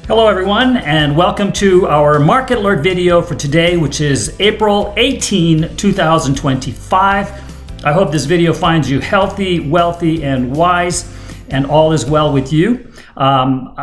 Hello everyone, and welcome to our market alert video for today, which is April 18, 2025. I hope this video finds you healthy, wealthy, and wise, and all is well with you.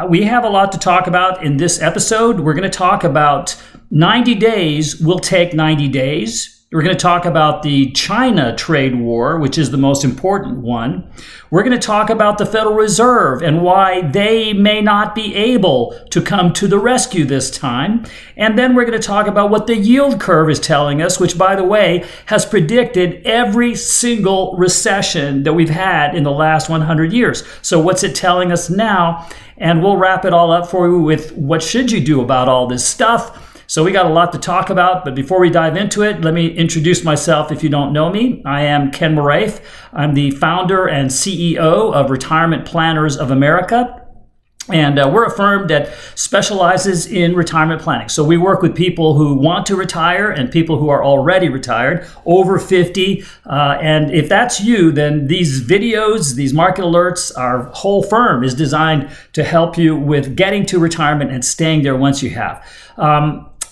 We have a lot to talk about in this episode. We're going to talk about 90 days will take 90 days. We're going to talk about the China trade war, which is the most important one. We're going to talk about the Federal Reserve and why they may not be able to come to the rescue this time. And then we're going to talk about what the yield curve is telling us, which, by the way, has predicted every single recession that we've had in the last 100 years. So what's it telling us now? And we'll wrap it all up for you with what should you do about all this stuff. So we got a lot to talk about, but before we dive into it, let me introduce myself if you don't know me. I am Ken Moraith. I'm the founder and CEO of Retirement Planners of America. And we're a firm that specializes in retirement planning. So we work with people who want to retire and people who are already retired, over 50. And if that's you, then these videos, these market alerts, our whole firm is designed to help you with getting to retirement and staying there once you have.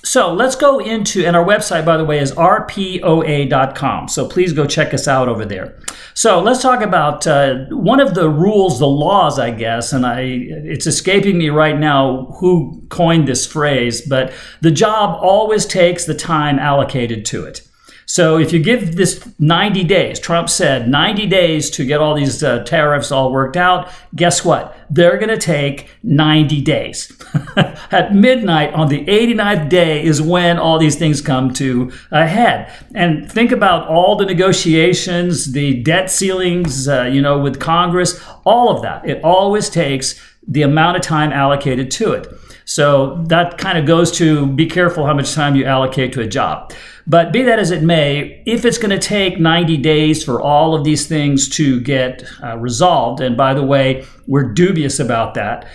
So let's go into, and our website, by the way, is RPOA.com. So please go check us out over there. So let's talk about one of the rules, the laws, I guess, and it's escaping me right now who coined this phrase, but the job always takes the time allocated to it. So if you give this 90 days, Trump said 90 days to get all these tariffs all worked out, guess what? They're going to take 90 days. At midnight on the 89th day is when all these things come to a head. And think about all the negotiations, the debt ceilings, with Congress, all of that. It always takes the amount of time allocated to it. So that kind of goes to be careful how much time you allocate to a job. But be that as it may, if it's going to take 90 days for all of these things to get resolved, and by the way, we're dubious about that,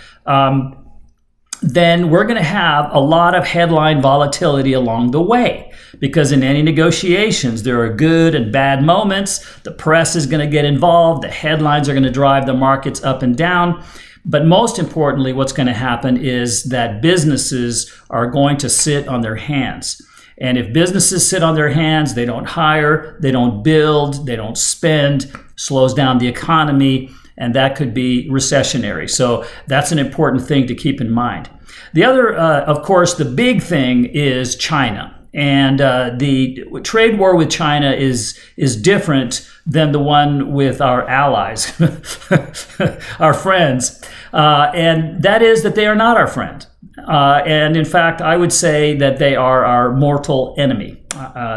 then we're going to have a lot of headline volatility along the way. Because in any negotiations, there are good and bad moments. The press is going to get involved. The headlines are going to drive the markets up and down. But most importantly, what's going to happen is that businesses are going to sit on their hands. And if businesses sit on their hands, they don't hire, they don't build, they don't spend, slows down the economy, and that could be recessionary. So that's an important thing to keep in mind. The other, of course, the big thing is China. And the trade war with China is different than the one with our allies, our friends. And that is that they are not our friend. And in fact, I would say that they are our mortal enemy.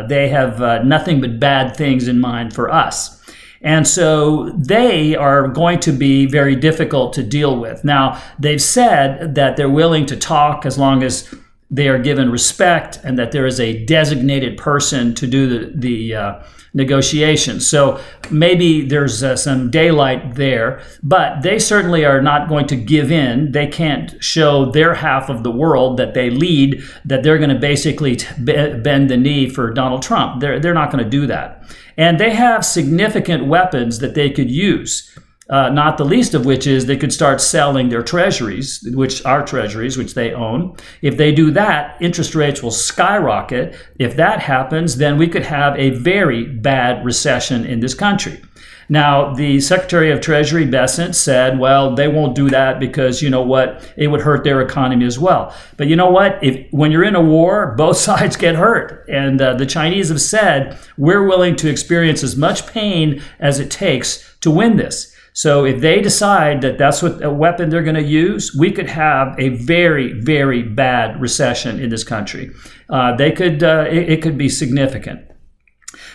They have nothing but bad things in mind for us. And so they are going to be very difficult to deal with. Now, they've said that they're willing to talk as long as they are given respect and that there is a designated person to do the negotiations. So maybe there's some daylight there, but they certainly are not going to give in. They can't show their half of the world that they lead, that they're going to basically bend the knee for Donald Trump. They're not going to do that. And they have significant weapons that they could use. Not the least of which is they could start selling their treasuries, which are treasuries, which they own. If they do that, interest rates will skyrocket. If that happens, then we could have a very bad recession in this country. Now, the Secretary of Treasury, Bessent, said, well, they won't do that because, you know what, it would hurt their economy as well. But you know what? When you're in a war, both sides get hurt. And the Chinese have said, we're willing to experience as much pain as it takes to win this. So if they decide that that's what a weapon they're going to use, we could have a very, very bad recession in this country. It could be significant.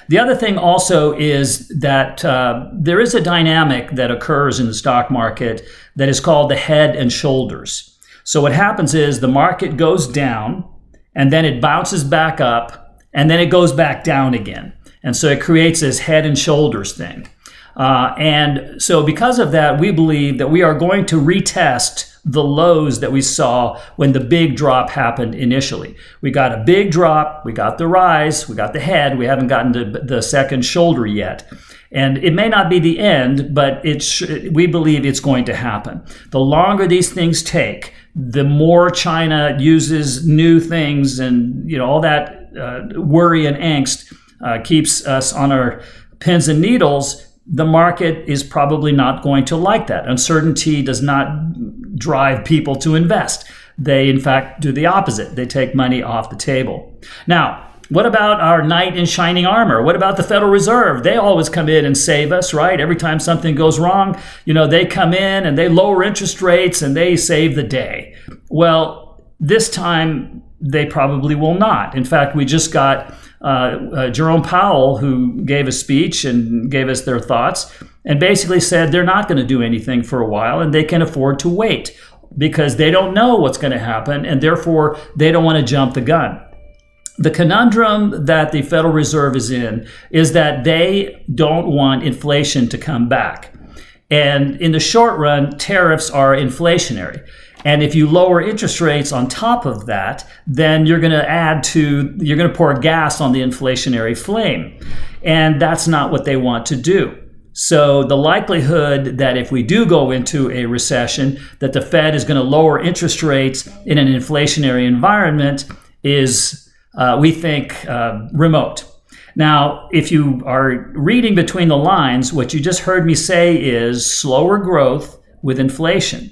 The other thing also is that there is a dynamic that occurs in the stock market that is called the head and shoulders. So what happens is the market goes down and then it bounces back up and then it goes back down again. And so it creates this head and shoulders thing. And so because of that, we believe that we are going to retest the lows that we saw when the big drop happened initially. We got a big drop, we got the rise, we got the head, we haven't gotten to the second shoulder yet. And it may not be the end, but we believe it's going to happen. The longer these things take, the more China uses new things, and all that worry and angst keeps us on our pins and needles. The market is probably not going to like that. Uncertainty does not drive people to invest. They, in fact, do the opposite. They take money off the table. Now, what about our knight in shining armor? What about the Federal Reserve? They always come in and save us, right? Every time something goes wrong, they come in and they lower interest rates and they save the day. Well, this time they probably will not. In fact, we just got Jerome Powell, who gave a speech and gave us their thoughts, and basically said they're not going to do anything for a while and they can afford to wait because they don't know what's going to happen, and therefore they don't want to jump the gun. The conundrum that the Federal Reserve is in is that they don't want inflation to come back. And in the short run, tariffs are inflationary. And if you lower interest rates on top of that, then you're going to pour gas on the inflationary flame. And that's not what they want to do. So the likelihood that if we do go into a recession, that the Fed is going to lower interest rates in an inflationary environment is, we think, remote. Now, if you are reading between the lines, what you just heard me say is slower growth with inflation.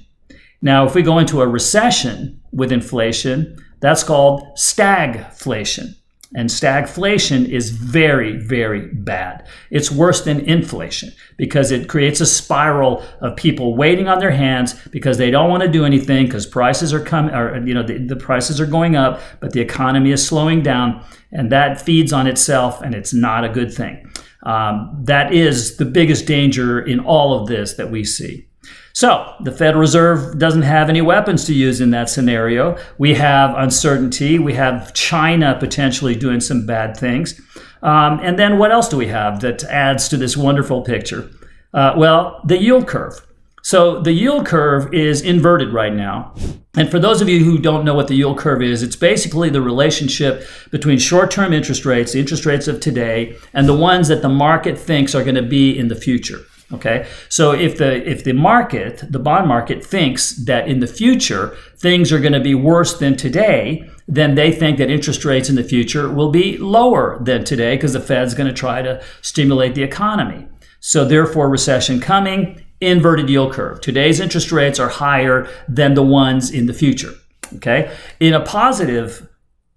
Now, if we go into a recession with inflation, that's called stagflation. And stagflation is very, very bad. It's worse than inflation because it creates a spiral of people waiting on their hands because they don't want to do anything because prices are coming, or the prices are going up, but the economy is slowing down, and that feeds on itself, and it's not a good thing. That is the biggest danger in all of this that we see. So the Federal Reserve doesn't have any weapons to use in that scenario. We have uncertainty. We have China potentially doing some bad things. And then what else do we have that adds to this wonderful picture? Well, the yield curve. So the yield curve is inverted right now. And for those of you who don't know what the yield curve is, it's basically the relationship between short-term interest rates, the interest rates of today, and the ones that the market thinks are going to be in the future. Okay, so if the market, the bond market, thinks that in the future things are going to be worse than today, then they think that interest rates in the future will be lower than today because the Fed's going to try to stimulate the economy. So therefore, recession coming, inverted yield curve. Today's interest rates are higher than the ones in the future. Okay, in a positive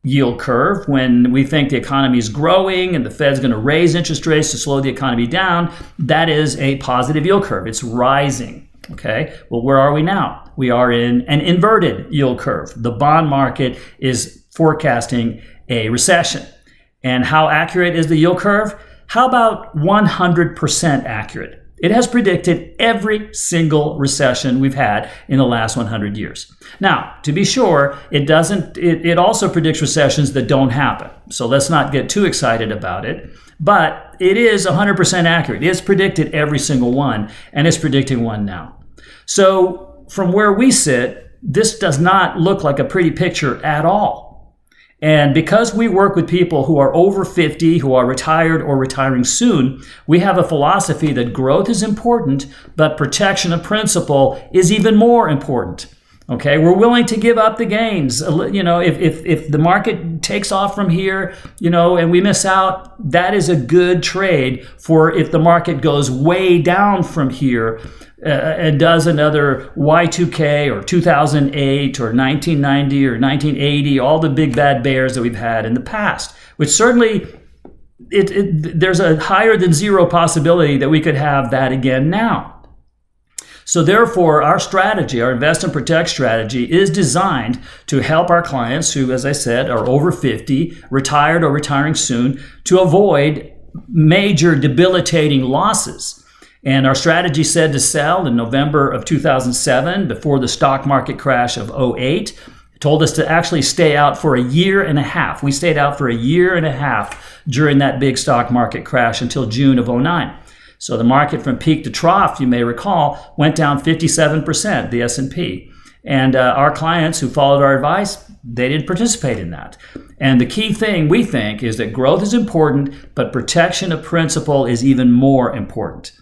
yield curve, when we think the economy is growing and the Fed's going to raise interest rates to slow the economy down, that is a positive yield curve. It's rising. Okay, well, where are we now? We are in an inverted yield curve. The bond market is forecasting a recession. And how accurate is the yield curve? How about 100% accurate? It has predicted every single recession we've had in the last 100 years. Now, to be sure, it also predicts recessions that don't happen. So let's not get too excited about it. But it is 100% accurate. It's predicted every single one, and it's predicting one now. So from where we sit, this does not look like a pretty picture at all. And because we work with people who are over 50, who are retired or retiring soon, we have a philosophy that growth is important, but protection of principal is even more important. Okay, we're willing to give up the gains. If the market takes off from here, and we miss out, that is a good trade for if the market goes way down from here and does another Y2K or 2008 or 1990 or 1980, all the big bad bears that we've had in the past, which certainly there's a higher than zero possibility that we could have that again now. So therefore, our strategy, our invest and protect strategy, is designed to help our clients who, as I said, are over 50, retired or retiring soon, to avoid major debilitating losses. And our strategy said to sell in November of 2007, before the stock market crash of 2008. It told us to actually stay out for a year and a half. We stayed out for a year and a half during that big stock market crash until June of 2009. So the market from peak to trough, you may recall, went down 57%, the S&P. And our clients who followed our advice, they didn't participate in that. And the key thing we think is that growth is important, but protection of principal is even more important.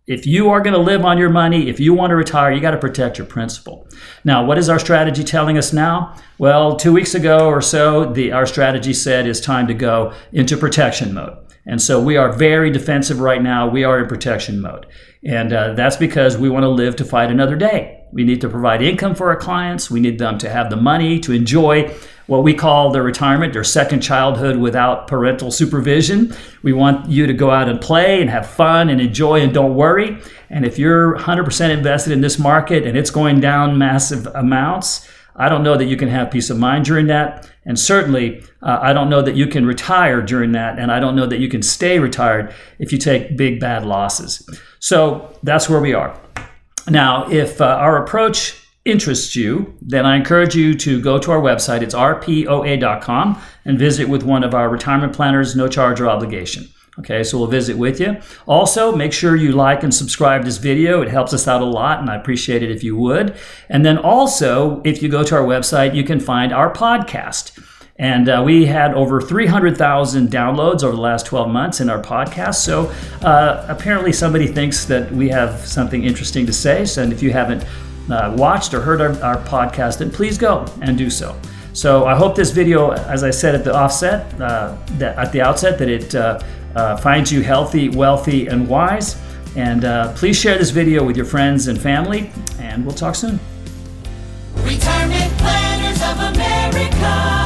If you are going to live on your money, if you want to retire, you got to protect your principal. Now, what is our strategy telling us now? Well, 2 weeks ago or so, our strategy said it's time to go into protection mode. And so we are very defensive right now. We are in protection mode. And that's because we want to live to fight another day. We need to provide income for our clients. We need them to have the money to enjoy what we call their retirement, their second childhood without parental supervision. We want you to go out and play and have fun and enjoy and don't worry. And if you're 100% invested in this market and it's going down massive amounts, I don't know that you can have peace of mind during that. And certainly, I don't know that you can retire during that. And I don't know that you can stay retired if you take big, bad losses. So that's where we are. Now, if our approach interests you, then I encourage you to go to our website. It's RPOA.com and visit with one of our retirement planners, no charge or obligation. Okay, so we'll visit with you. Also, make sure you like and subscribe this video. It helps us out a lot, and I appreciate it if you would. And then also, if you go to our website, you can find our podcast. And we had over 300,000 downloads over the last 12 months in our podcast. So apparently somebody thinks that we have something interesting to say. So, and if you haven't watched or heard our podcast, then please go and do so. So I hope this video, as I said at the outset, that it finds you healthy, wealthy, and wise. And please share this video with your friends and family, and we'll talk soon. Retirement Planners of America.